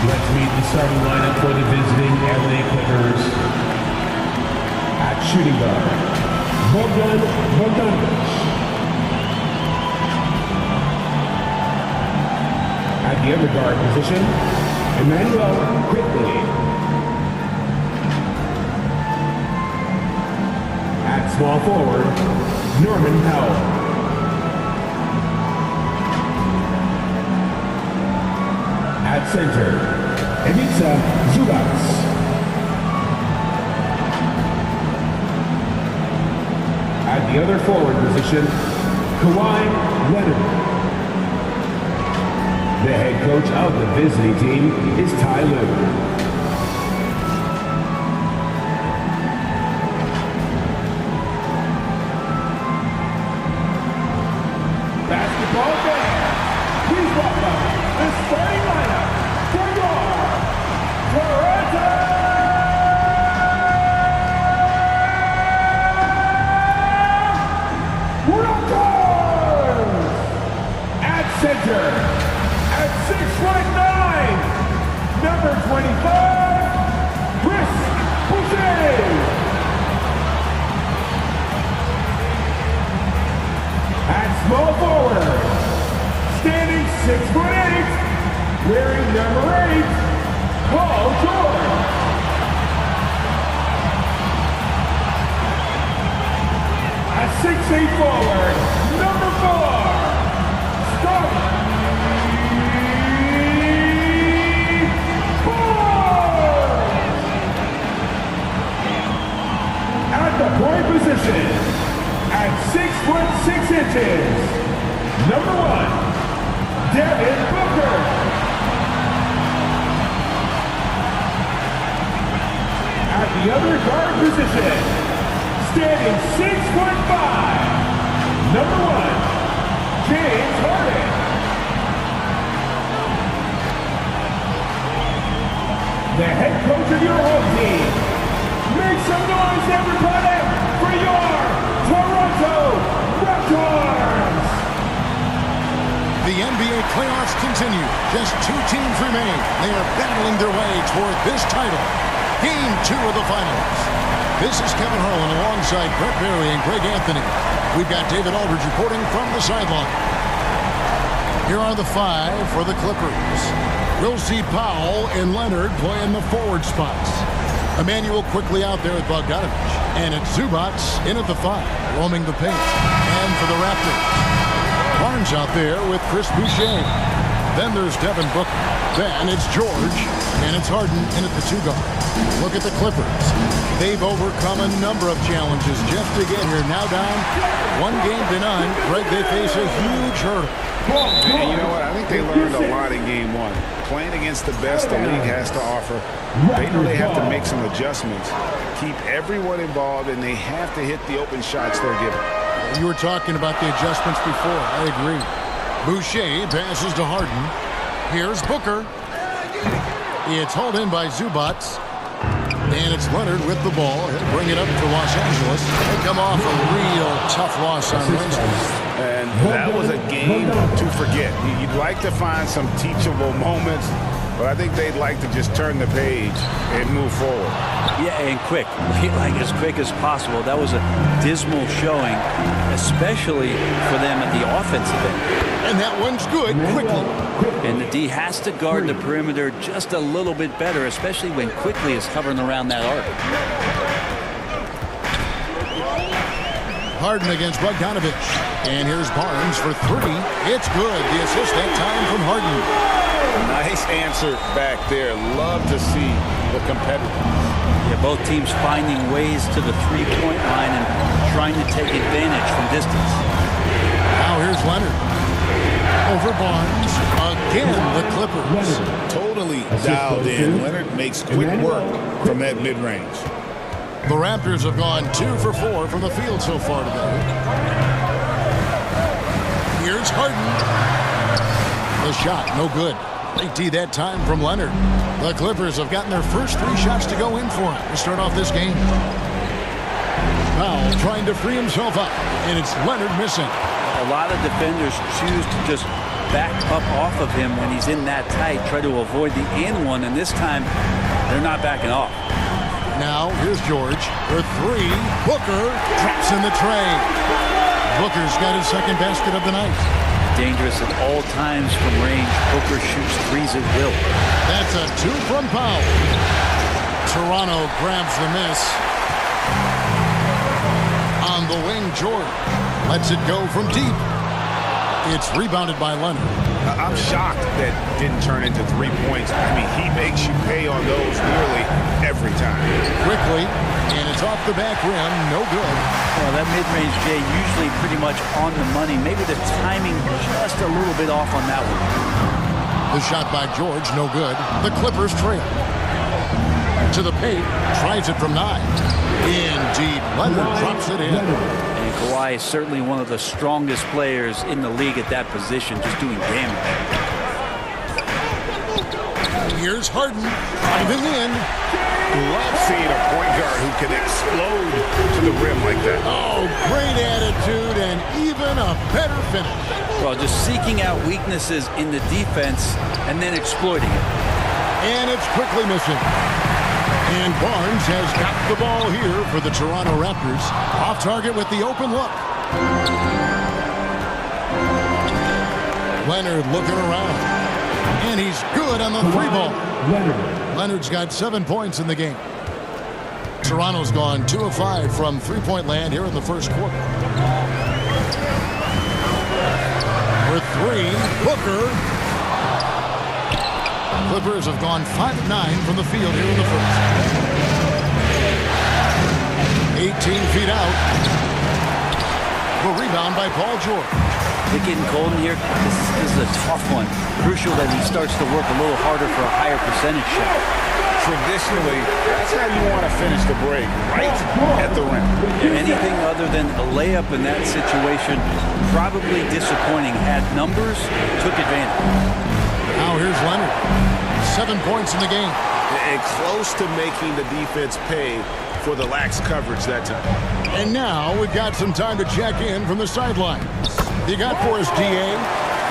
Let's meet the starting lineup for the visiting LA Clippers. At shooting guard, Bogdanovich. At the other guard position, Emmanuel Quickly. At small forward, Norman Powell. At center, Ivica Zubac. At the other forward position, Kawhi Leonard. The head coach of the visiting team is Ty Lue. Basketball fans, please welcome the starting lineup for your Toronto Raptors! At center, at 6'9", number 25, Chris Boucher. At small forward, standing 6'8", wearing number 8, Paul George. At 6'8" forward, number 4, Steve Barnes. At the point position, at 6'6", number 1, Devin Booker. At the other guard position, standing 6'5", number 1, James Harden. The head coach of your home team. Make some noise, everybody, for your Toronto Raptors! The NBA playoffs continue. Just 2 teams remain. They are battling their way toward this title. Game 2 of the finals. This is Kevin Harlan alongside Brett Berry and Greg Anthony. We've got David Aldridge reporting from the sideline. Here are the 5 for the Clippers. We'll see Powell and Leonard playing the forward spots. Emmanuel quickly out there at Bogdanovich. And it's Zubac in at the 5, roaming the paint. And for the Raptors, Barnes out there with Chris Boucher. Then there's Devin Booker. Then it's George. And it's Harden in at the 2 guard. Look at the Clippers. They've overcome a number of challenges just to get here. Now down 1 game to none. Greg, they face a huge hurdle. And you know what? I think they learned a lot in game 1. Playing against the best the league has to offer. They know they have to make some adjustments. Keep everyone involved, and they have to hit the open shots they're given. You were talking about the adjustments before. I agree. Boucher passes to Harden. Here's Booker. It's hauled in by Zubac. And it's Leonard with the ball. He'll bring it up for Los Angeles. They come off a real tough loss on Wednesday. And that was a game to forget. You'd like to find some teachable moments, but I think they'd like to just turn the page and move forward. Yeah, and quick. Like as quick as possible. That was a dismal showing, especially for them at the offensive end. And that one's good quickly. And the D has to guard the perimeter just a little bit better, especially when Quickly is hovering around that arc. Harden against Bogdanovich. And here's Barnes for 3. It's good. The assist that time from Harden. Nice answer back there. Love to see the competitors. Yeah, both teams finding ways to the three-point line and trying to take advantage from distance. Now here's Leonard. Over Barnes. Again, the Clippers. Totally dialed in. Leonard makes quick work from that mid-range. The Raptors have gone 2 for 4 from the field so far today. Here's Harden. The shot, no good. They tee that time from Leonard. The Clippers have gotten their first 3 shots to go in for him to start off this game. Powell trying to free himself up, and it's Leonard missing. A lot of defenders choose to just back up off of him when he's in that tight, try to avoid the and one, and this time they're not backing off. Now, here's George for three. Booker drops in the tray. Booker's got his second basket of the night. Dangerous at all times from range. Booker shoots threes at will. That's a two from Powell. Toronto grabs the miss. On the wing, George lets it go from deep. It's rebounded by Leonard. I'm shocked that didn't turn into 3 points. I mean, he makes you pay on those nearly every time. Quickly, and it's off the back rim. No good. Well, that mid-range, Jay, usually pretty much on the money. Maybe the timing just a little bit off on that one. The shot by George, no good. The Clippers trail. To the paint, tries it from 9. In deep, Leonard drops it in. And Kawhi is certainly one of the strongest players in the league at that position, just doing damage. Here's Harden, driving in. Love seeing a point guard who can explode to the rim like that. Oh, great attitude and even a better finish. Well, just seeking out weaknesses in the defense and then exploiting it. And it's quickly missing. And Barnes has got the ball here for the Toronto Raptors. Off target with the open look. Leonard looking around. And he's good on the three ball. Leonard's got 7 points in the game. Toronto's gone 2 of 5 from three-point land here in the first quarter. For three, Booker. Clippers have gone 5 of 9 from the field here in the first. 18 feet out. The rebound by Paul George. They're getting cold in here. This is a tough one. Crucial that he starts to work a little harder for a higher percentage shot. Traditionally, that's how you want to finish the break, right at the rim. Yeah, anything other than a layup in that situation, probably disappointing. Had numbers, took advantage. Now here's Leonard. 7 points in the game. And close to making the defense pay for the lax coverage that time. And now we've got some time to check in from the sidelines. You got for us, D.A.?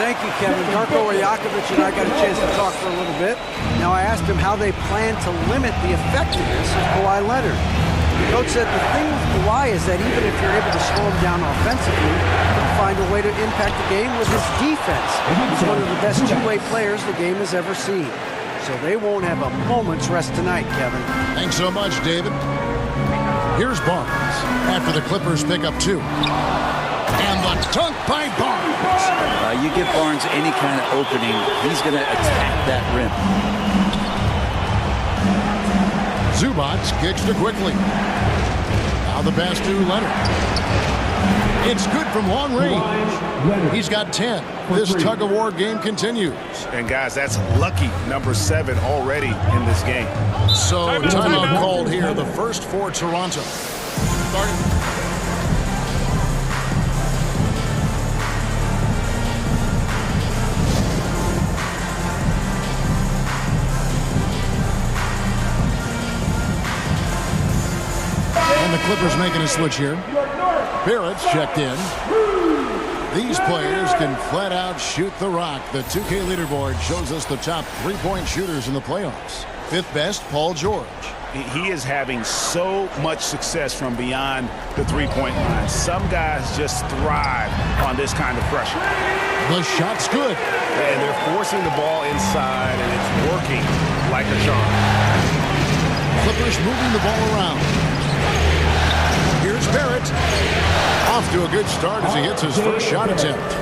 Thank you, Kevin. Darko Rajakovic and I got a chance to talk for a little bit. Now, I asked him how they plan to limit the effectiveness of Kawhi Leonard. The coach said the thing with Kawhi is that even if you're able to slow him down offensively, he'll find a way to impact the game with his defense. He's one of the best two-way players the game has ever seen. So they won't have a moment's rest tonight, Kevin. Thanks so much, David. Here's Barnes after the Clippers pick up 2. And the dunk by Barnes. You give Barnes any kind of opening, he's going to attack that rim. Zubac kicks to quickly. Now the pass to Leonard. It's good from long range. He's got 10. This tug-of-war game continues. And guys, that's lucky number 7 already in this game. So timeout called here. The first for Toronto. Starting. And the Clippers making a switch here. Barrett's checked in. These players can flat out shoot the rock. The 2K leaderboard shows us the top three-point shooters in the playoffs. 5th best, Paul George. He is having so much success from beyond the three-point line. Some guys just thrive on this kind of pressure. The shot's good. And they're forcing the ball inside, and it's working like a charm. Clippers moving the ball around. Here's Barrett. Off to a good start as he hits his first shot attempt.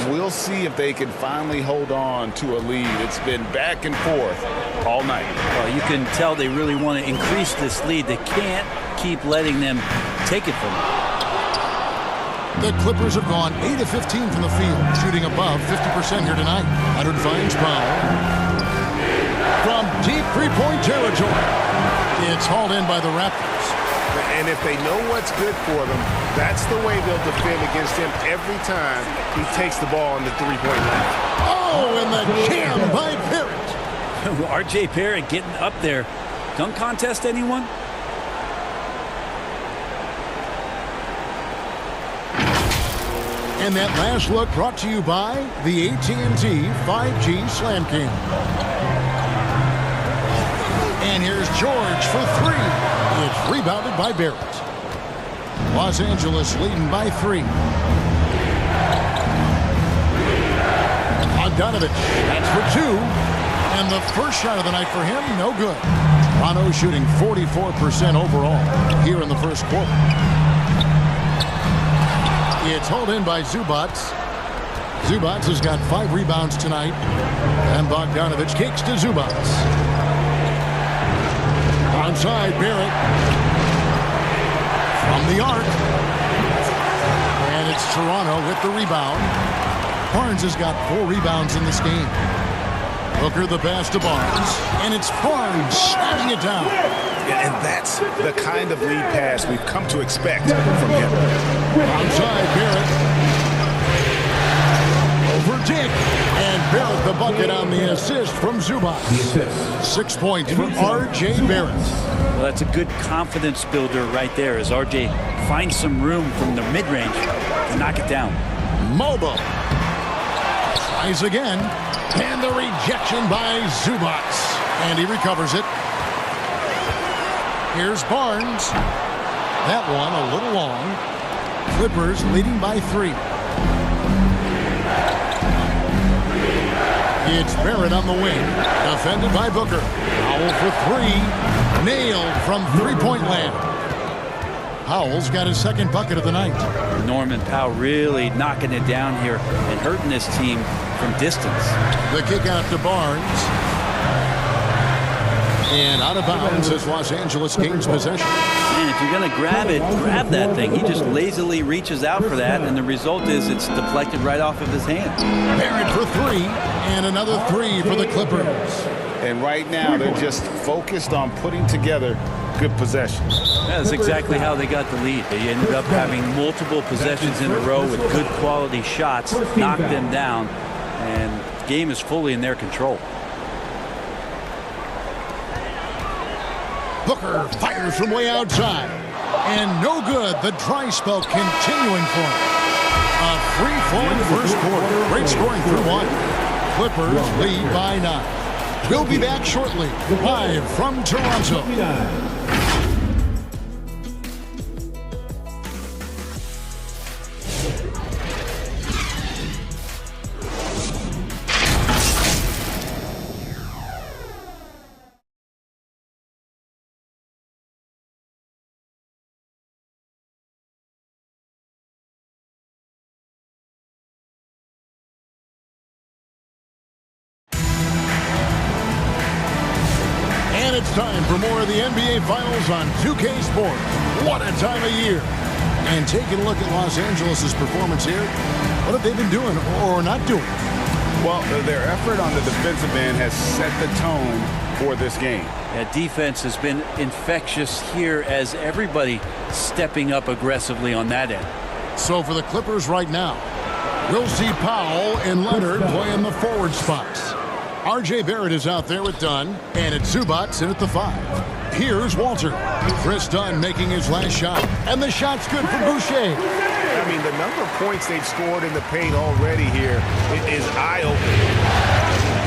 We'll see if they can finally hold on to a lead. It's been back and forth all night. Well, you can tell they really want to increase this lead. They can't keep letting them take it from them. The Clippers have gone 8 of 15 from the field, shooting above 50% here tonight. Leonard finds Powell. From deep three-point territory. It's hauled in by the Raptors. And if they know what's good for them, that's the way they'll defend against him every time he takes the ball on the three-point line. Oh, and the jam by Barrett. R.J. Barrett getting up there. Dunk contest, anyone? And that last look brought to you by the AT&T 5G Slam King. And here's George for three. It's rebounded by Barrett. Los Angeles leading by 3. Bogdanovich, that's for 2. And the first shot of the night for him, no good. Toronto shooting 44% overall here in the first quarter. It's hauled in by Zubac. Zubac has got 5 rebounds tonight. And Bogdanovich kicks to Zubac. Onside, Barrett. From the arc. And it's Toronto with the rebound. Barnes has got 4 rebounds in this game. Booker the pass to Barnes. And it's Barnes snapping it down. And that's the kind of lead pass we've come to expect from him. Outside, Barrett. Over Dick. And Barrett the bucket on the assist from Zubac. 6 points for R.J. Barrett. Well, that's a good confidence builder right there as R.J. finds some room from the mid-range to knock it down. Mobo. Tries again. And the rejection by Zubac. And he recovers it. Here's Barnes. That one a little long. Clippers leading by 3. It's Barrett on the wing. Defended by Booker. Powell for 3. Nailed from three-point land. Powell's got his second bucket of the night. Norman Powell really knocking it down here and hurting this team from distance. The kick out to Barnes. And out of bounds as Los Angeles gains possession. Man, if you're going to grab it, grab that thing. He just lazily reaches out for that, and the result is it's deflected right off of his hand. Barrett for 3, and another 3 for the Clippers. And right now, they're just focused on putting together good possessions. Yeah, that's exactly how they got the lead. They ended up having multiple possessions in a row with good quality shots, knocked them down, and the game is fully in their control. Booker fires from way outside. And no good. The dry spell continuing for him. A free-flowing first quarter. Great scoring through 1. Clippers lead by 9. We'll be back shortly. Live from Toronto. It's time for more of the NBA Finals on 2K Sports. What a time of year. And taking a look at Los Angeles' performance here, what have they been doing or not doing? Well, their effort on the defensive end has set the tone for this game. Yeah, defense has been infectious here as everybody stepping up aggressively on that end. So for the Clippers right now, we'll see Powell and Leonard playing the forward spots. R.J. Barrett is out there with Dunn, and it's Zubac in at the 5. Here's Walter. Chris Dunn making his last shot, and the shot's good for Boucher. I mean, the number of points they've scored in the paint already here is eye-opening.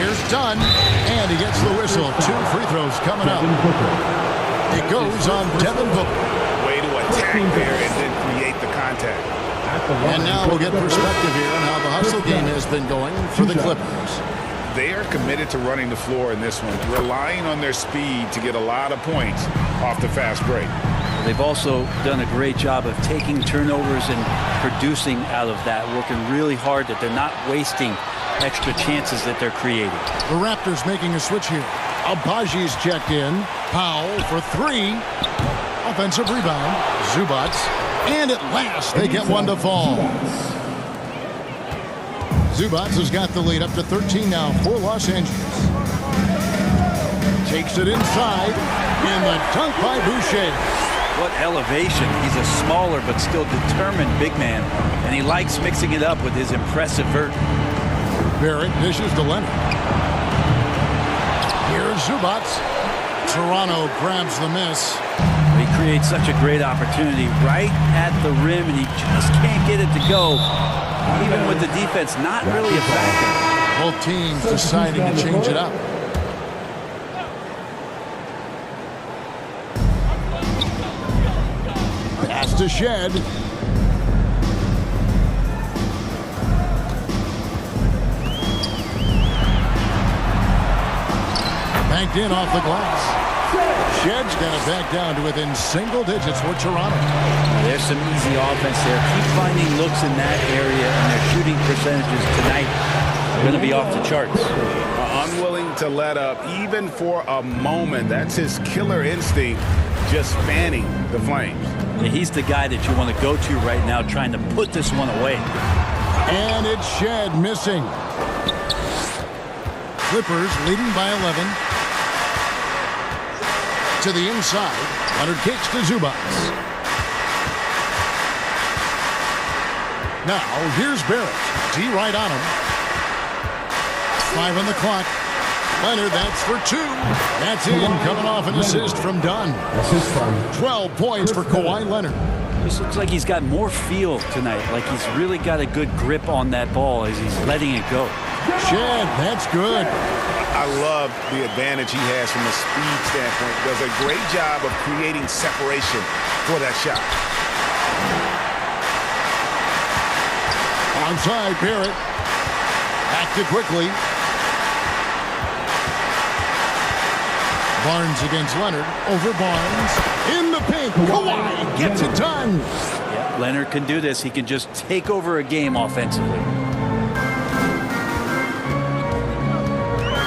Here's Dunn, and he gets the whistle. 2 free throws coming up. It goes on Devin Booker. Way to attack there and then create the contact. And now we'll get perspective here on how the hustle game has been going for the Clippers. They are committed to running the floor in this one, relying on their speed to get a lot of points off the fast break. They've also done a great job of taking turnovers and producing out of that, working really hard that they're not wasting extra chances that they're creating. The Raptors making a switch here. Abaji's checked in. Powell for 3. Offensive rebound. Zubac. And at last, they get one to fall. Zubac has got the lead up to 13 now for Los Angeles. Takes it inside. And the dunk by Boucher. What elevation. He's a smaller but still determined big man. And he likes mixing it up with his impressive vert. Barrett dishes to Leonard. Here's Zubac. Toronto grabs the miss. He creates such a great opportunity right at the rim, and he just can't get it to go, even with the defense not really a factor. Both teams deciding to change it up. Pass to Shed. Banked in off the glass. Shed's got it back down to within single digits for Toronto. There's some easy offense there. Keep finding looks in that area, and their shooting percentages tonight are going to be off the charts. Unwilling to let up even for a moment. That's his killer instinct, just fanning the flames. Yeah, he's the guy that you want to go to right now, trying to put this one away. And it's Shed missing. Clippers leading by 11. To the inside. Leonard kicks to Zubac. Now, here's Barrett. D right on him. 5 on the clock. Leonard, that's for 2. That's in, coming off an assist from Dunn. 12 points for Kawhi Leonard. This looks like he's got more feel tonight, like he's really got a good grip on that ball as he's letting it go. Shed, that's good. I love the advantage he has from a speed standpoint. Does a great job of creating separation for that shot. Onside, Barrett. Acted quickly. Barnes against Leonard. Over Barnes. In the paint. Kawhi gets it done. Yeah, Leonard can do this. He can just take over a game offensively.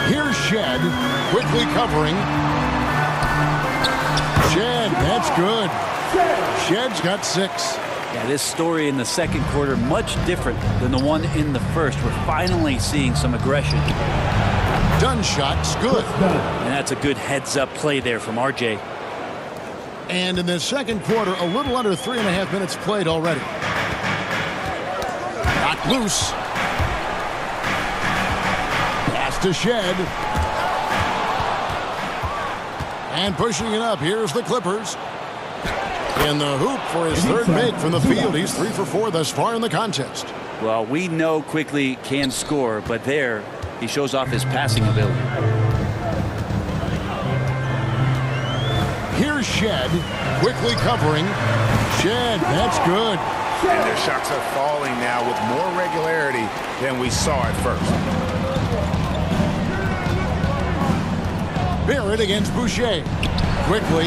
Here's Shed, quickly covering. Shed, that's good. Shed's got 6. Yeah, this story in the second quarter much different than the one in the first. We're finally seeing some aggression. Dunn shot's good. And that's a good heads-up play there from RJ. And in the second quarter, a little under 3.5 minutes played already. Knocked loose. To Shed. And pushing it up. Here's the Clippers. In the hoop for his third make from the field. He's 3 for 4 thus far in the contest. Well, we know Quickly can score, but there he shows off his passing ability. Here's Shed. Quickly covering. Shed, that's good. And their shots are falling now with more regularity than we saw at first. Barrett against Boucher. Quickly.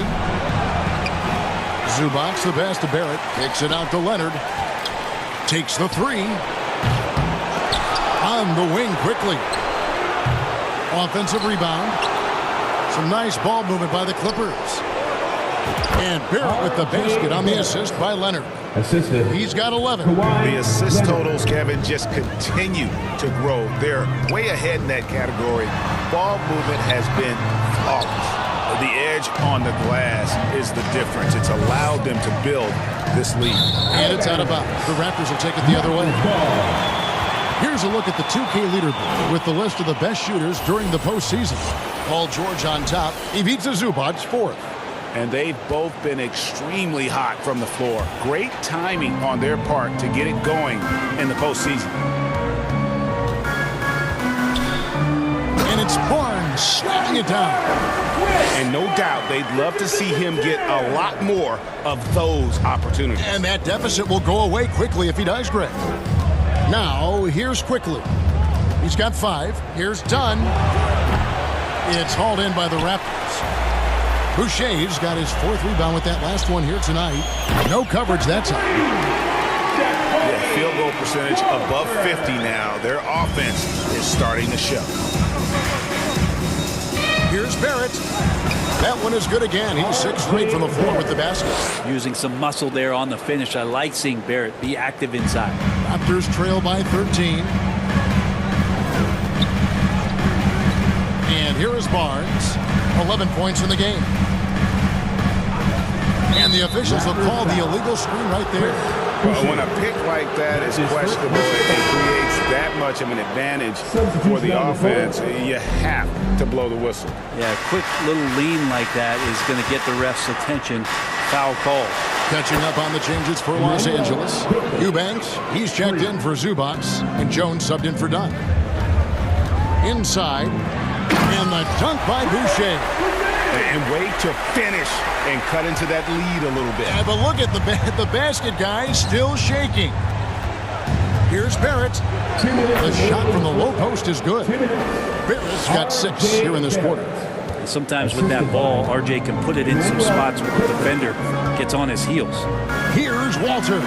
Zubac, the pass to Barrett. Kicks it out to Leonard. Takes the 3. On the wing quickly. Offensive rebound. Some nice ball movement by the Clippers. And Barrett with the basket on the assist by Leonard. Assisted. He's got 11. The assist totals, Kevin, just continue to grow. They're way ahead in that category. Ball movement has been flawless. The edge on the glass is the difference. It's allowed them to build this lead. And it's out of bounds. The Raptors will take it the other way. Here's a look at the 2K leaderboard with the list of the best shooters during the postseason. Paul George on top. Ivica Zubac 4th. And they've both been extremely hot from the floor. Great timing on their part to get it going in the postseason. And it's Barnes slapping it down. And no doubt they'd love to see him get a lot more of those opportunities. And that deficit will go away quickly if he does, Greg. Now, here's Quickly. He's got 5. Here's Dunn. It's hauled in by the Raptors. Boucher's got his 4th rebound with that last one here tonight. No coverage that time. Yeah, field goal percentage above 50 now. Their offense is starting to show. Here's Barrett. That one is good again. He's 6 straight from the floor with the basket. Using some muscle there on the finish. I like seeing Barrett be active inside. Raptors trail by 13. And here is Barnes. 11 points in the game. And the officials will call the illegal screen right there. Well, when a pick like that is questionable and creates that much of an advantage for the offense, you have to blow the whistle. Yeah, a quick little lean like that is going to get the ref's attention. foul called. Catching up on the changes for Los Angeles. Eubanks, he's checked in for Zubac, and Jones subbed in for Dunn. Inside, and the dunk by Boucher. And wait to finish and cut into that lead a little bit. Yeah, but look at the basket, guys, still shaking. Here's Barrett. The shot from the low post is good. Barrett's got 6 here in this quarter. And sometimes with that ball, RJ can put it in some spots where the defender gets on his heels. Here's Walter.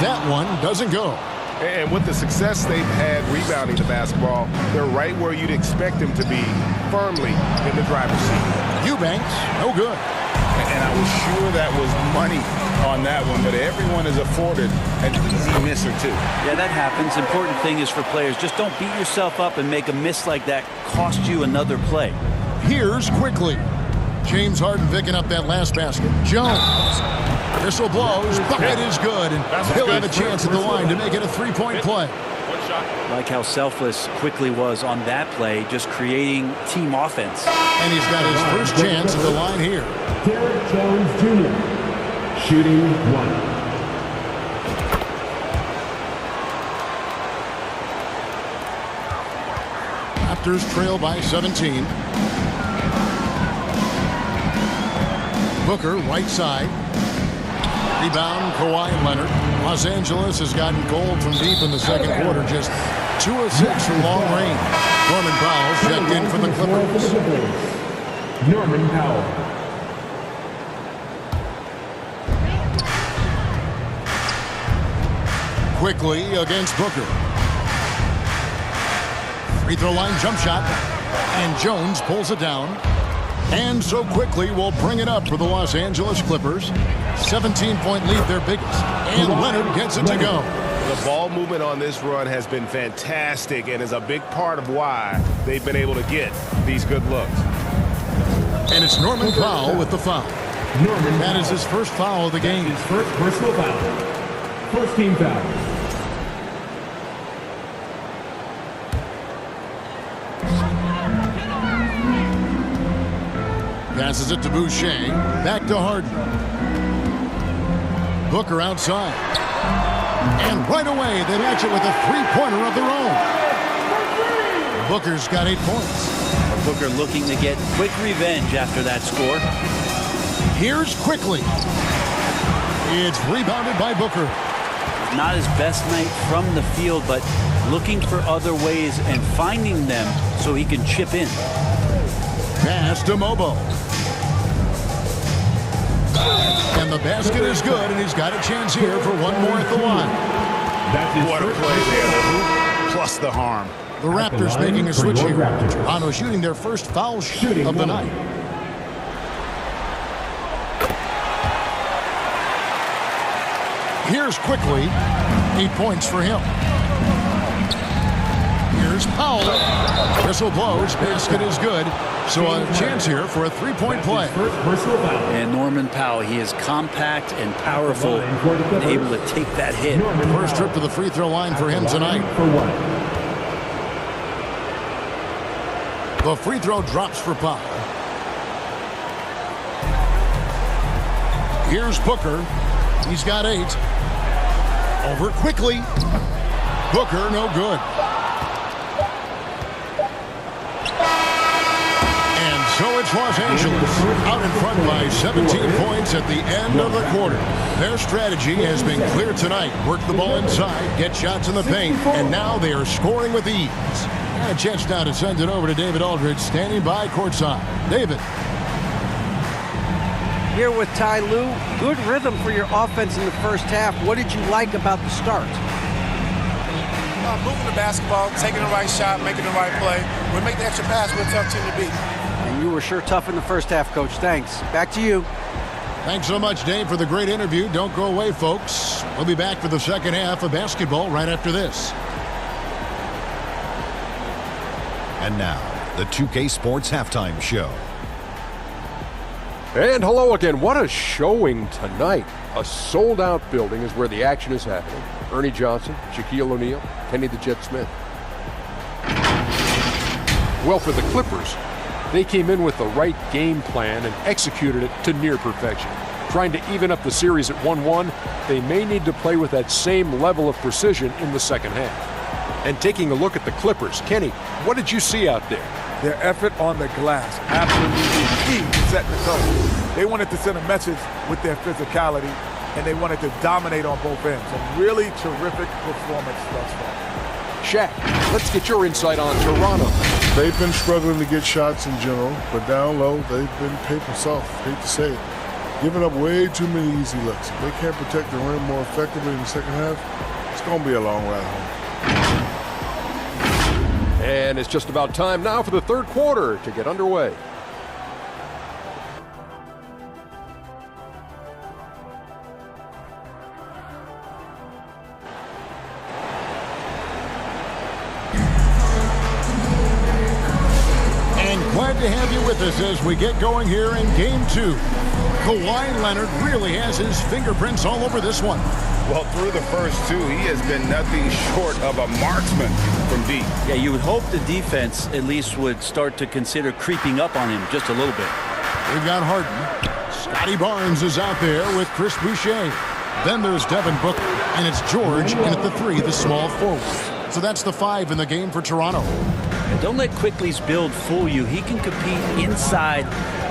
That one doesn't go. And with the success they've had rebounding the basketball, they're right where you'd expect them to be, firmly in the driver's seat. Eubanks, no good. And I was sure that was money on that one, but everyone is afforded an easy miss or two. Yeah, that happens. Important thing is for players, just don't beat yourself up and make a miss like that cost you another play. Here's quickly. James Harden picking up that last basket. Jones. Whistle blows. Bucket is good. And he'll have a chance at the line to make it a 3-point play. Like how selfless Quickly was on that play, just creating team offense. And he's got his first chance at the line here. Derek Jones Jr. shooting 1. Raptors trail by 17. Booker, right side. Rebound, Kawhi Leonard. Los Angeles has gotten cold from deep in the second quarter. Just 2 of 6 from long range. Norman Powell checked in for the Clippers. Norman Powell. Quickly against Booker. Free throw line jump shot. And Jones pulls it down. And so Quickly will bring it up for the Los Angeles Clippers. 17-point lead, their biggest. And Leonard gets it to go. The ball movement on this run has been fantastic and is a big part of why they've been able to get these good looks. And it's Norman Powell with the foul. That is his first foul of the game. His first personal foul. First team foul. Passes it to Boucher. Back to Harden. Booker outside. And right away, they match it with a three-pointer of their own. Booker's got 8 points. Booker looking to get quick revenge after that score. Here's Quickly. It's rebounded by Booker. Not his best night from the field, but looking for other ways and finding them so he can chip in. Pass to Mobo. And the basket is good, and he's got a chance here for one more at the line. What a play there. The hoop plus the harm. The Raptors making a switch here. Toronto shooting their first foul shot of the night. Here's Quickly. 8 points for him. Here's Powell. Whistle blows. Basket is good. So a chance here for a three-point play. And Norman Powell, he is compact and powerful, and able to take that hit. First trip to the free throw line for him tonight. The free throw drops for Powell. Here's Booker. He's got 8. Over Quickly. Booker, no good. And so it's Los Angeles out in front by 17 points at the end of the quarter. Their strategy has been clear tonight. Work the ball inside, get shots in the paint, and now they are scoring with ease. And a chance now to send it over to David Aldridge, standing by courtside. David. Here with Ty Lue. Good rhythm for your offense in the first half. What did you like about the start? Moving the basketball, taking the right shot, making the right play. We make the extra pass, we're a tough team to beat. And you were sure tough in the first half, Coach. Thanks. Back to you. Thanks so much, Dave, for the great interview. Don't go away, folks. We'll be back for the second half of basketball right after this. And now, the 2K Sports Halftime Show. And hello again. What a showing tonight. A sold-out building is where the action is happening. Ernie Johnson, Shaquille O'Neal, Kenny the Jet Smith. Well, for the Clippers, they came in with the right game plan and executed it to near perfection. trying to even up the series at 1-1. They may need to play with that same level of precision in the second half. And taking a look at the Clippers, Kenny, what did you see out there? Their effort on the glass, absolutely key to setting the tone. They wanted to send a message with their physicality, and they wanted to dominate on both ends. A really terrific performance thus far. Shaq, let's get your insight on Toronto. They've been struggling to get shots in general, but down low, they've been paper soft, hate to say it. Giving up way too many easy looks. If they can't protect the rim more effectively in the second half, it's going to be a long ride home. And it's just about time now for the third quarter to get underway. Glad to have you with us as we get going here in Game 2. Kawhi Leonard really has his fingerprints all over this one. Well, through the first two, he has been nothing short of a marksman from deep. Yeah, you would hope the defense at least would start to consider creeping up on him just a little bit. We've got Harden. Scotty Barnes is out there with Chris Boucher. Then there's Devin Booker, and it's George, and at the 3, the small forward. So that's the 5 in the game for Toronto. And don't let Quickly's build fool you. He can compete inside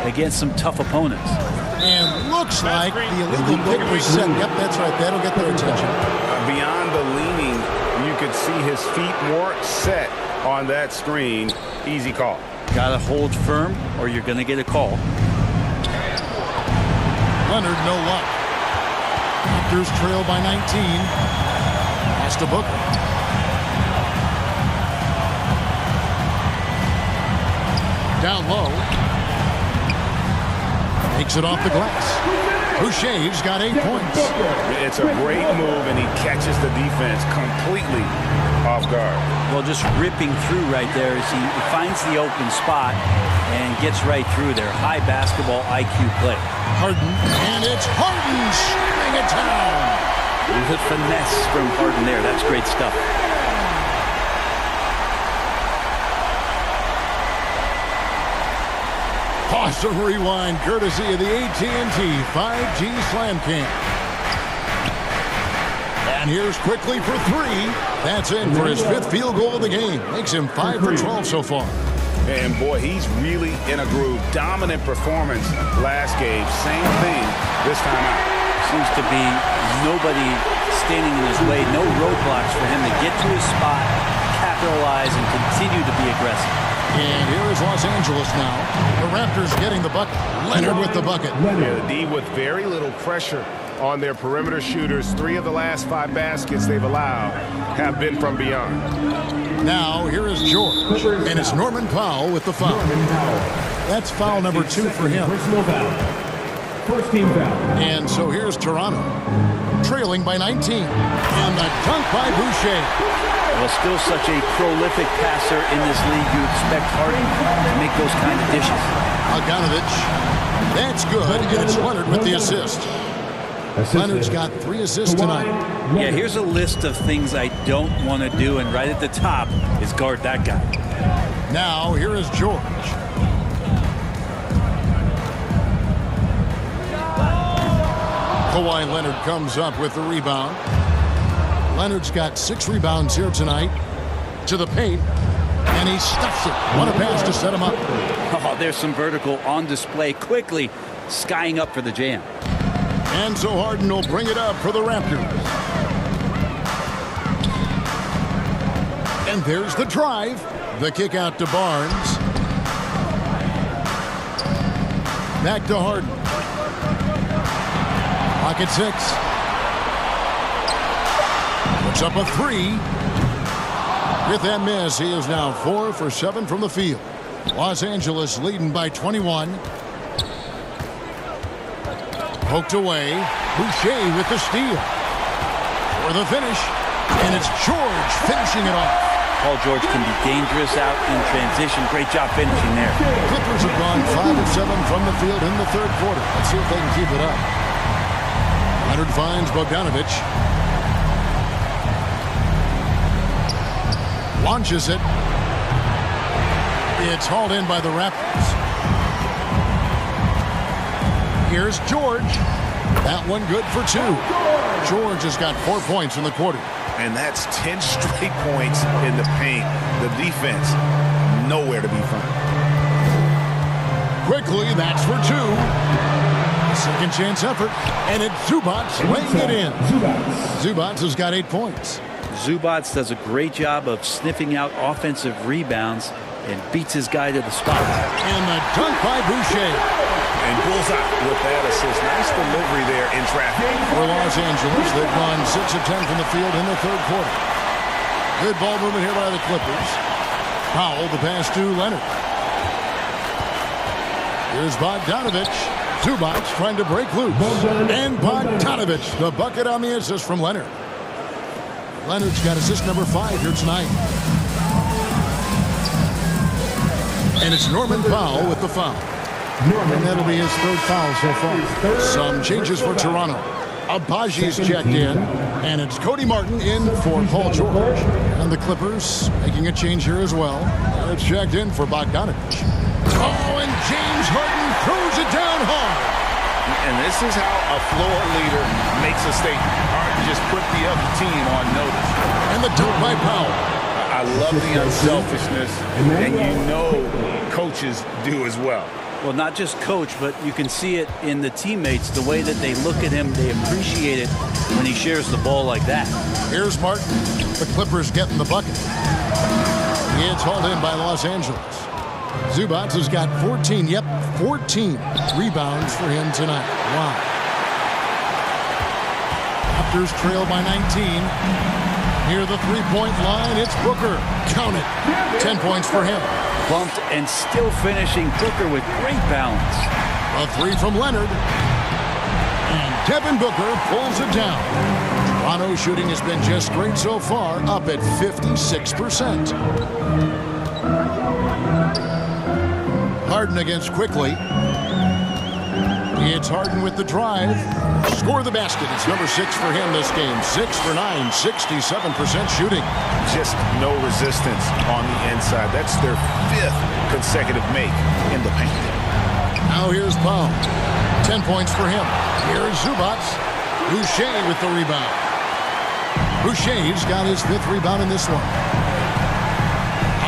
against some tough opponents. And looks like the illegal pick was set. Yep, that's right. That'll get their attention. Beyond the leaning, you could see his feet more set on that screen. Easy call. Gotta hold firm or you're gonna get a call. Leonard, no luck. Raptors trail by 19. Pass to Booker. Down low. Takes it off the glass. Boucher's got 8 points. It's a great move, and he catches the defense completely off guard. Well, just ripping through right there as he finds the open spot and gets right through there. High basketball IQ play. Harden, and it's Harden shooting it down. The finesse from Harden there. That's great stuff. Awesome rewind courtesy of the AT&T 5G Slam Cam. And here's Quickly for 3. That's in for his 5th field goal of the game. Makes him 5 for 12 so far. And boy, he's really in a groove. Dominant performance last game. Same thing this time out. Seems to be nobody standing in his way. No roadblocks for him to get to his spot, capitalize, and continue to be aggressive. And here is Los Angeles now. The Raptors getting the bucket. Leonard with the bucket. Yeah, the D with very little pressure on their perimeter shooters. 3 of the last 5 baskets they've allowed have been from beyond. Now, here is George. And it's Norman Powell with the foul. That's foul number 2 for him. Personal foul. First team foul. And so here's Toronto. Trailing by 19. And the dunk by Boucher. Well, still such a prolific passer in this league. You expect Harden to make those kind of dishes. Bogdanovich. That's good, and it's Leonard with the assist. Leonard's got 3 assists tonight. Yeah, here's a list of things I don't want to do, and right at the top is guard that guy. Now, here is George. Kawhi Leonard comes up with the rebound. Leonard's got 6 rebounds here tonight. To the paint, and he stuffs it. What a pass to set him up. Oh, there's some vertical on display. Quickly skying up for the jam. And so Harden will bring it up for the Raptors. And there's the drive. The kick out to Barnes. Back to Harden. Pocket 6. Puts up a 3. With that miss, he is now 4 for 7 from the field. Los Angeles leading by 21. Poked away. Boucher with the steal. For the finish. And it's George finishing it off. Paul George can be dangerous out in transition. Great job finishing there. Clippers have gone 5 of 7 from the field in the third quarter. Let's see if they can keep it up. Leonard finds Bogdanovich. Launches it. It's hauled in by the Raptors. Here's George. That one good for 2. George has got 4 points in the quarter. And that's 10 straight points in the paint. The defense, nowhere to be found. Quickly, that's for 2. Second chance effort, and it's Zubats laying it in. Zubats has got 8 points. Zubats does a great job of sniffing out offensive rebounds and beats his guy to the spot. And the dunk by Boucher. And bullseye with that assist. Nice delivery there in traffic. For Los Angeles, they've gone 6 of 10 from the field in the third quarter. Good ball movement here by the Clippers. Powell, the pass to Leonard. Here's Bogdanovich. Zubats trying to break loose. And Bogdanovich, the bucket on the assist from Leonard. Leonard's got assist number 5 here tonight. And it's Norman Powell with the foul. And that'll be his 3rd foul so far. Some changes for Toronto. Abaji's checked in. And it's Cody Martin in for Paul George. And the Clippers making a change here as well. It's checked in for Bogdanovich. Oh, and James Harden throws it down hard. And this is how a floor leader makes a statement. Harden just put the other team on notice. And the dunk by Powell. I love the unselfishness, and you know coaches do as well. Well, not just coach, but you can see it in the teammates, the way that they look at him. They appreciate it when he shares the ball like that. Here's Martin. The Clippers getting the bucket. It's hauled in by Los Angeles. Zubats has got 14 rebounds for him tonight. Wow. Raptors trail by 19. Near the three-point line, it's Booker. Count it. 10 points for him. Bumped and still finishing. Booker with great balance. A 3 from Leonard. And Devin Booker pulls it down. Toronto's shooting has been just great so far, up at 56%. Harden against Quickly. It's Harden with the drive. Score the basket. It's number 6 for him this game. 6 for 9, 67% shooting. Just no resistance on the inside. That's their 5th consecutive make in the paint. Now here's Powell. 10 points for him. Here's Zubats. Boucher with the rebound. Boucher's got his 5th rebound in this one.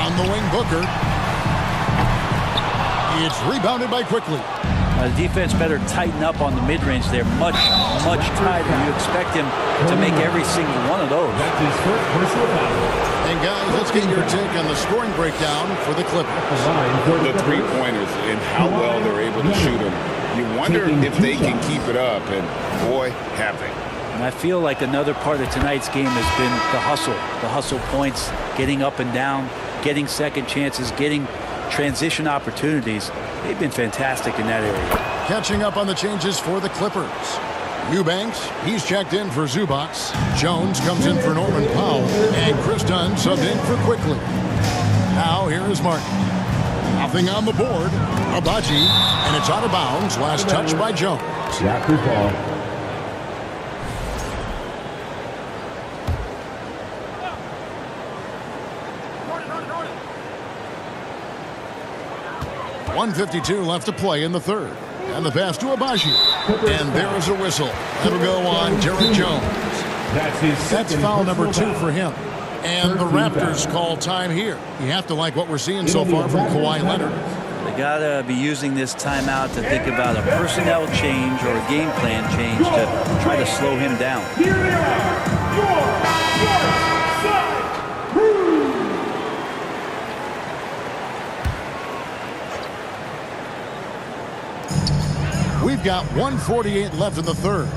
On the wing, Booker. It's rebounded by Quickly. The defense better tighten up on the mid-range there. Much tighter. You expect him to make every single one of those. That's his first personal foul. And guys, let's get your take on the scoring breakdown for the Clippers. The three-pointers and how well they're able to shoot them. You wonder if they can keep it up, and boy, have they. And I feel like another part of tonight's game has been the hustle. The hustle points, getting up and down, getting second chances, getting transition opportunities. They've been fantastic in that area. Catching up on the changes for the Clippers. Eubanks, he's checked in for Zubats. Jones comes in for Norman Powell. And Chris Dunn subbed in for Quickly. Now here is Martin. Nothing on the board. Abaji, and it's out of bounds. Last touch by Jones. Raptors ball. .152 left to play in the third. And the pass to Abaji. And there is a whistle. That'll go on Derek Jones. That's foul number 2 for him. And the Raptors call time here. You have to like what we're seeing so far from Kawhi Leonard. They got to be using this timeout to think about a personnel change or a game plan change to try to slow him down. Here they are, your side crew. We've got 1:48 left in the third.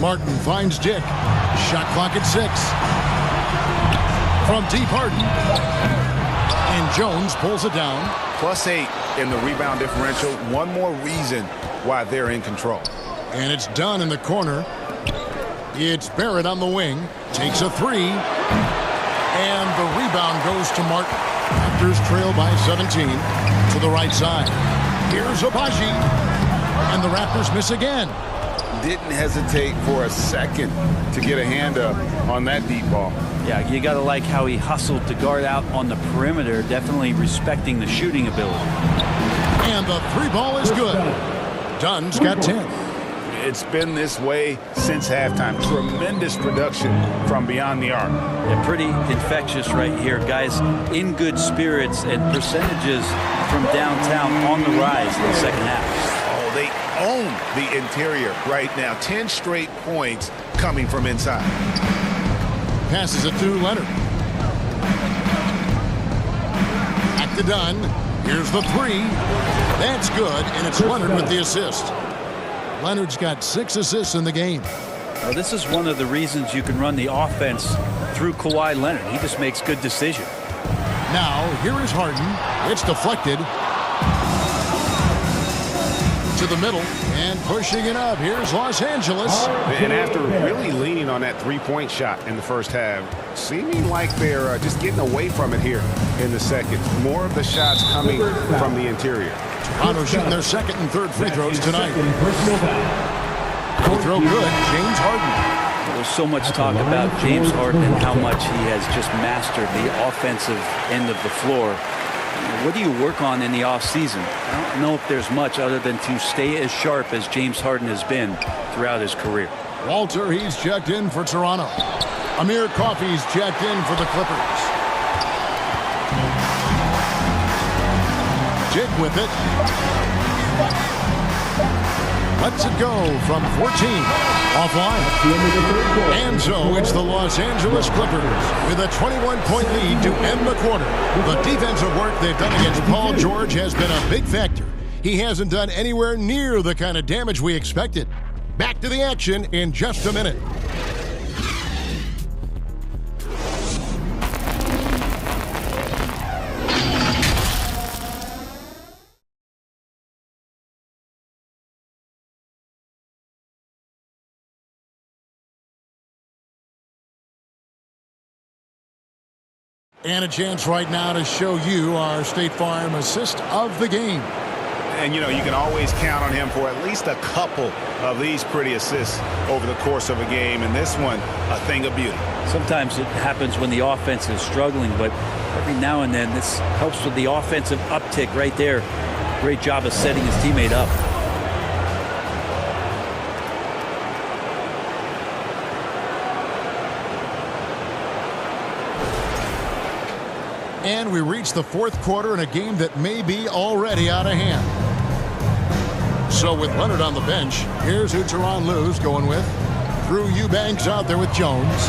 Martin finds Dick. Shot clock at 6. From deep, Harden. And Jones pulls it down. +8 in the rebound differential. One more reason why they're in control. And it's done in the corner. It's Barrett on the wing. Takes a 3. And the rebound goes to Martin. Raptors trail by 17 to the right side. Here's Abaji. And the Raptors miss again. Didn't hesitate for a second to get a hand up on that deep ball. Yeah, you got to like how he hustled to guard out on the perimeter, definitely respecting the shooting ability. And the 3 ball is good. Dunn's got 10. It's been this way since halftime. Tremendous production from beyond the arc. Yeah, pretty infectious right here. Guys in good spirits and percentages from downtown on the rise in the second half. Oh, they own the interior right now. 10 straight points coming from inside. Passes it to Leonard. Back to Dunn. Here's the three. That's good, and it's Leonard with the assist. Leonard's got 6 assists in the game. Well, this is one of the reasons you can run the offense through Kawhi Leonard. He just makes good decisions. Now, here is Harden. It's deflected. To the middle and pushing it up. Here's Los Angeles. And after really leaning on that three-point shot in the first half, seeming like they're just getting away from it here in the second. More of the shots coming from the interior. Toronto shooting their second and third free throws tonight. Free throw good. James Harden. There's so much talk about James Harden and how much he has just mastered the offensive end of the floor. What do you work on in the offseason? I don't know if there's much other than to stay as sharp as James Harden has been throughout his career. Walter, he's checked in for Toronto. Amir Coffey's checked in for the Clippers. Dick with it. Lets it go from 14. Offline. And so it's the Los Angeles Clippers with a 21-point lead to end the quarter. The defensive work they've done against Paul George has been a big factor. He hasn't done anywhere near the kind of damage we expected. Back to the action in just a minute. And a chance right now to show you our State Farm assist of the game. And, you know, you can always count on him for at least a couple of these pretty assists over the course of a game. And this one, a thing of beauty. Sometimes it happens when the offense is struggling, but every now and then this helps with the offensive uptick right there. Great job of setting his teammate up. And we reach the fourth quarter in a game that may be already out of hand. So with Leonard on the bench, here's who Tyronn Lue's going with. Drew Eubanks out there with Jones.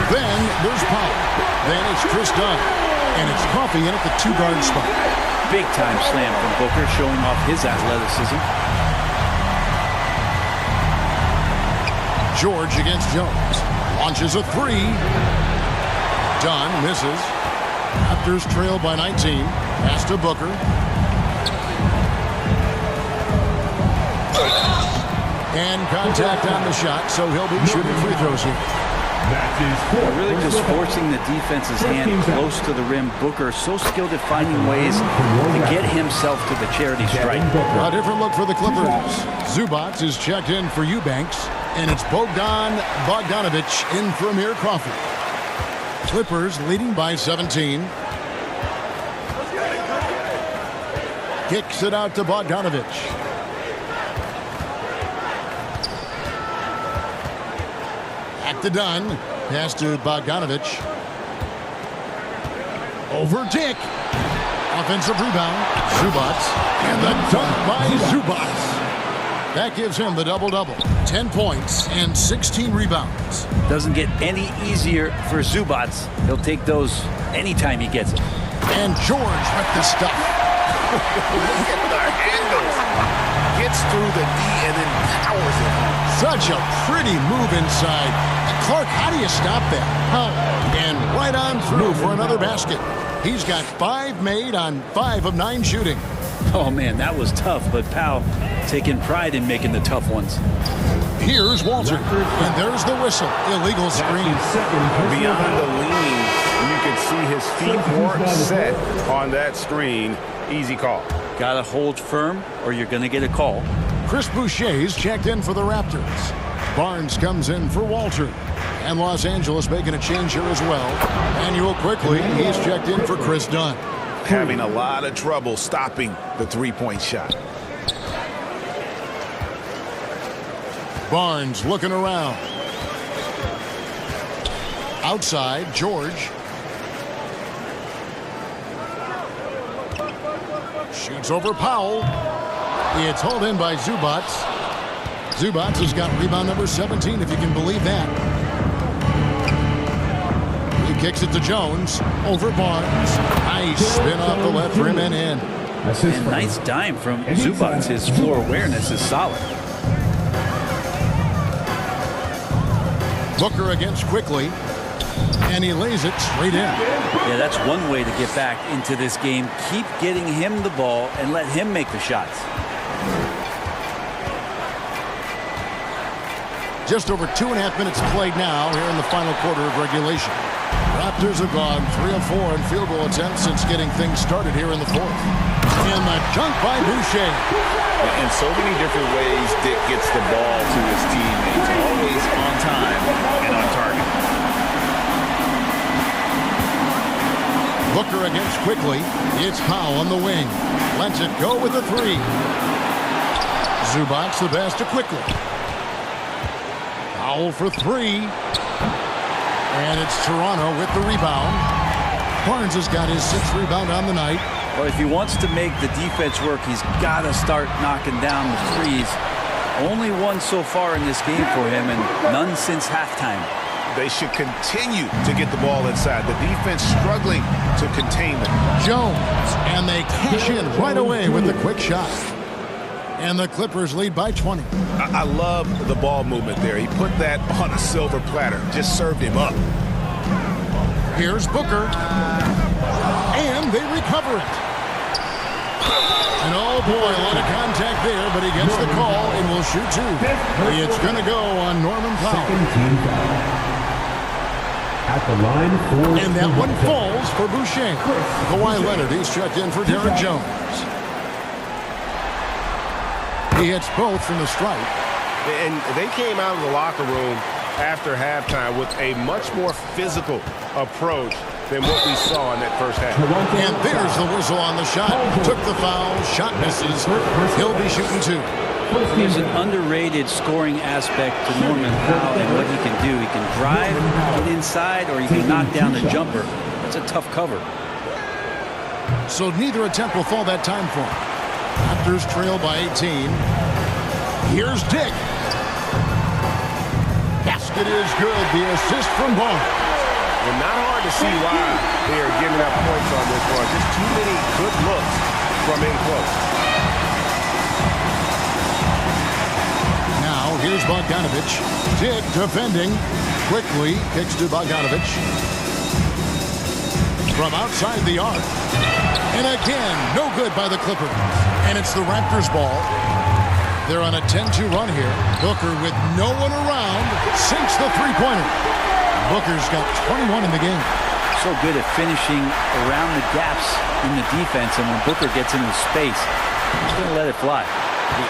Then there's Powell. Then it's Chris Dunn. And it's Coffey in at the two-guard spot. Big time slam from Booker, showing off his athleticism. George against Jones. Launches a three. Dunn misses. Raptors trail by 19. Pass to Booker. And contact on the shot, so he'll be shooting free throws here. Really just forcing the defense's hand close to the rim. Booker so skilled at finding ways to get himself to the charity stripe. A different look for the Clippers. Zubac is checked in for Eubanks, and it's Bogdanovich in for Amir Coffey. Clippers leading by 17. Kicks it out to Bogdanovich. Back to Dunn. Pass to Bogdanovich. Over Dick. Offensive rebound. Zubac. And the dunk by Zubac. That gives him the double-double. 10 points and 16 rebounds. Doesn't get any easier for Zubac. He'll take those anytime he gets it. And George with the stuff. Look at the handles. Gets through the D and then powers it. Such a pretty move inside. Clark, how do you stop that? And right on through for another basket. He's got 5 made on 5 of 9 shooting. Oh, man, that was tough, but Powell taking pride in making the tough ones. Here's Walter, and there's the whistle. Illegal screen. Beyond the lean, you can see his feet weren't set on that screen. Easy call. Got to hold firm, or you're going to get a call. Chris Boucher's checked in for the Raptors. Barnes comes in for Walter. And Los Angeles making a change here as well. Manuel quickly, he's checked in for Chris Dunn. Having a lot of trouble stopping the three-point shot. Barnes looking around. Outside, George. Shoots over Powell. It's hauled in by Zubats. Zubats has got rebound number 17, if you can believe that. He kicks it to Jones. Over Barnes. Nice spin off the left rim and in. And nice dime from Zubats. His floor awareness is solid. Booker against Quickly. And he lays it straight in. Yeah, that's one way to get back into this game. Keep getting him the ball and let him make the shots. Just over 2.5 minutes played now here in the final quarter of regulation. Raptors have gone 3 of 4 in field goal attempts since getting things started here in the fourth. And the dunk by Boucher. In so many different ways, Dick gets the ball to his teammates. Always on time and on target. Booker against Quickly. It's Powell on the wing. Lets it go with a 3. Zubats the pass to Quickly. Powell for 3. And it's Toronto with the rebound. Barnes has got his 6th rebound on the night. Well, if he wants to make the defense work, he's got to start knocking down the threes. Only one so far in this game for him, and none since halftime. They should continue to get the ball inside. The defense struggling to contain them. Jones, and they cash in right away with the quick shot. And the Clippers lead by 20. I love the ball movement there. He put that on a silver platter. Just served him up. Here's Booker. And they recover it. And oh boy, a lot of contact there, but he gets the call and will shoot 2. It's going to go on Norman Powell. At the line for and that one falls for Boucher. Kawhi Leonard, he's checked in for Derek Jones. He hits both from the stripe. And they came out of the locker room after halftime with a much more physical approach than what we saw in that first half. And there's the whistle on the shot. Took the foul. Shot misses. He'll be shooting 2. There's an underrated scoring aspect to Norman Powell and what he can do. He can drive, get inside, or he can knock down the jumper. That's a tough cover. So neither attempt will fall that time for him. Raptors trail by 18. Here's Dick. Basket is good. The assist from Barnes. And not hard to see why they are giving up points on this one. Just too many good looks from in close. Now here's Bogdanovich. Dick defending. Quickly kicks to Bogdanovich. From outside the arc. And again, no good by the Clippers. And it's the Raptors ball. They're on a 10-2 run here. Booker with no one around sinks the three-pointer. Booker's got 21 in the game. So good at finishing around the gaps in the defense, and when Booker gets into space, he's going to let it fly.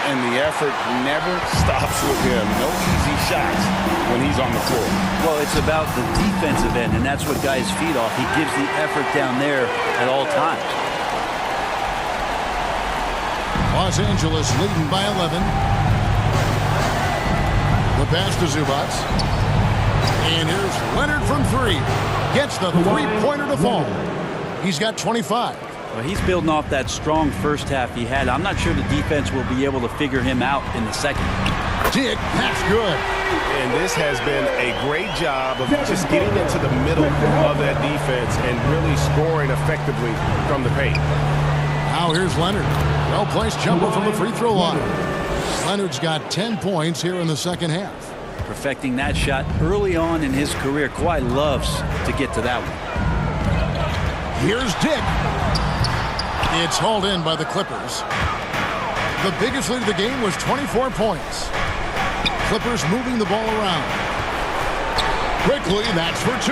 And the effort never stops with him. No easy shots when he's on the floor. Well, it's about the defensive end, and that's what guys feed off. He gives the effort down there at all times. Los Angeles leading by 11. The pass to Zubats. And here's Leonard from 3. Gets the three-pointer to fall. He's got 25. Well, he's building off that strong first half he had. I'm not sure the defense will be able to figure him out in the second. Dick, that's good. And this has been a great job of just getting into the middle of that defense and really scoring effectively from the paint. Now here's Leonard. Well-placed jumper from the free throw line. Leonard's got 10 points here in the second half. Perfecting that shot early on in his career. Kawhi loves to get to that one. Here's Dick. It's hauled in by the Clippers. The biggest lead of the game was 24 points. Clippers moving the ball around. Quickly, that's for 2.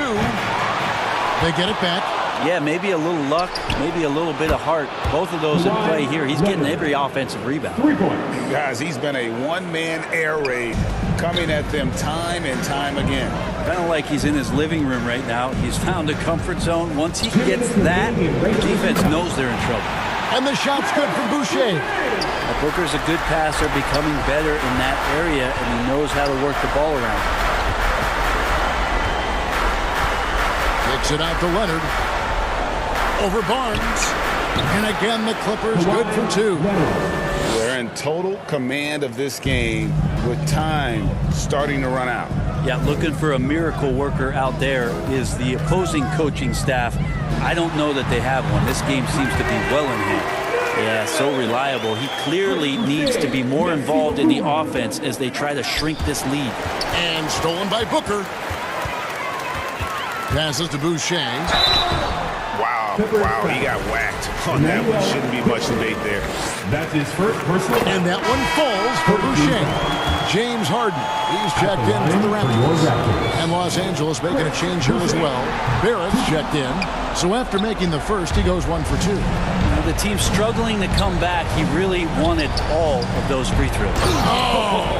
They get it back. Yeah, maybe a little luck, maybe a little bit of heart. Both of those in play here. He's getting every offensive rebound. 3 points. Guys, he's been a one-man air raid coming at them time and time again. Kind of like he's in his living room right now. He's found a comfort zone. Once he gets that, the defense knows they're in trouble. And the shot's good from Boucher. Booker's a good passer, becoming better in that area, and he knows how to work the ball around. Kicks it out to Leonard. Over Barnes. And again, the Clippers good for 2. They're in total command of this game with time starting to run out. Yeah, looking for a miracle worker out there is the opposing coaching staff. I don't know that they have one. This game seems to be well in hand. Yeah, so reliable. He clearly needs to be more involved in the offense as they try to shrink this lead. And stolen by Booker. Passes to Boucher. Wow, he got whacked on that one. Shouldn't be much debate there. That's his first personal. And that one falls for Boucher. James Harden, he's checked in for the Raptors. And Los Angeles making a change here as well. Barrett's checked in. So after making the first, he goes 1 for 2. The team struggling to come back. He really wanted all of those free throws.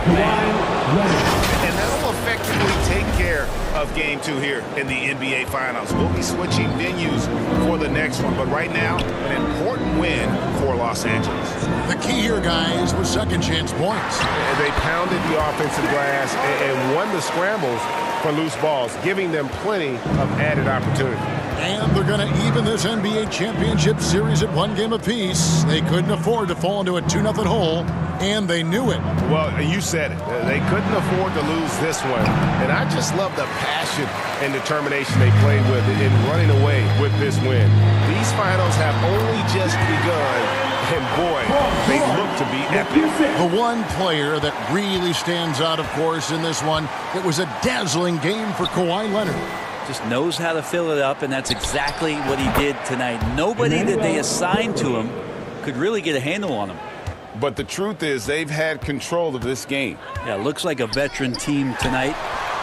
And that'll effectively take care of game 2 here in the NBA Finals. We'll be switching venues for the next one, but right now, an important win for Los Angeles. The key here, guys, was second chance points. They pounded the offensive glass and won the scrambles for loose balls, giving them plenty of added opportunity. And they're going to even this NBA championship series at 1 game apiece. They couldn't afford to fall into a 2-0 hole, and they knew it. Well, you said it. They couldn't afford to lose this one. And I just love the passion and determination they played with in running away with this win. These finals have only just begun, and boy, they look to be epic. The one player that really stands out, of course, in this one, it was a dazzling game for Kawhi Leonard. Just knows how to fill it up, and that's exactly what he did tonight. Nobody that they assigned to him could really get a handle on him. But the truth is they've had control of this game. Yeah, looks like a veteran team tonight,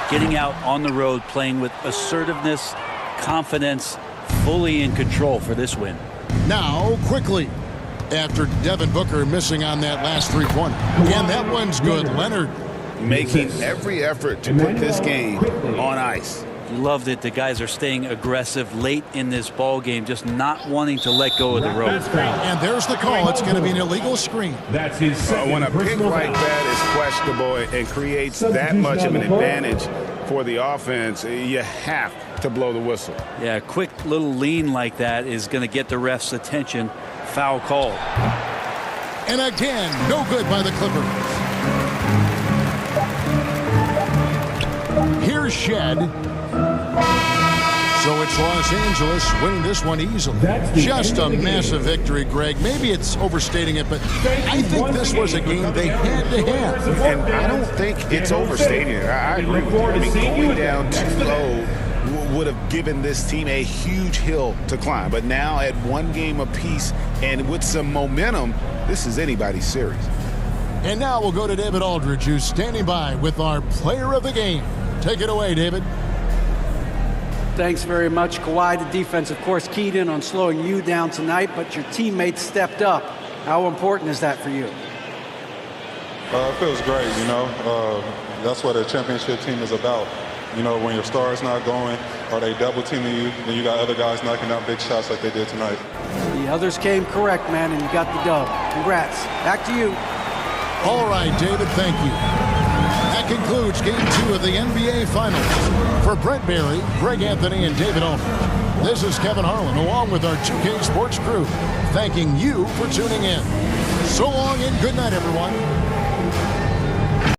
getting out on the road, playing with assertiveness, confidence, fully in control for this win. Now, quickly, after Devin Booker missing on that last three-pointer. And that one's good. Leonard making every effort to put this game on ice. Loved it. The guys are staying aggressive late in this ball game, just not wanting to let go of the rope. And there's the call. It's going to be an illegal screen. That's his second. When a pick like that is questionable and creates that much of an advantage for the offense, you have to blow the whistle. Yeah, a quick little lean like that is going to get the ref's attention. Foul call. And again, no good by the Clippers. Here's Shed. So it's Los Angeles winning this one easily. Just a massive victory, Greg. Maybe it's overstating it, but I think this was a game they had to have. And I don't think it's overstating it. I agree with you. I mean, going down 2-0 would have given this team a huge hill to climb. But now at 1 game apiece and with some momentum, this is anybody's series. And now we'll go to David Aldridge, who's standing by with our player of the game. Take it away, David. Thanks very much, Kawhi. The defense, of course, keyed in on slowing you down tonight, but your teammates stepped up. How important is that for you? It feels great, you know. That's what a championship team is about. You know, when your star is not going or they double teaming you, then you got other guys knocking down big shots like they did tonight. The others came correct, man, and you got the dub. Congrats. Back to you. All right, David, thank you. That concludes Game 2 of the NBA Finals. For Brent Barry, Greg Anthony, and David Aldridge, this is Kevin Harlan, along with our 2K Sports crew, thanking you for tuning in. So long and good night, everyone.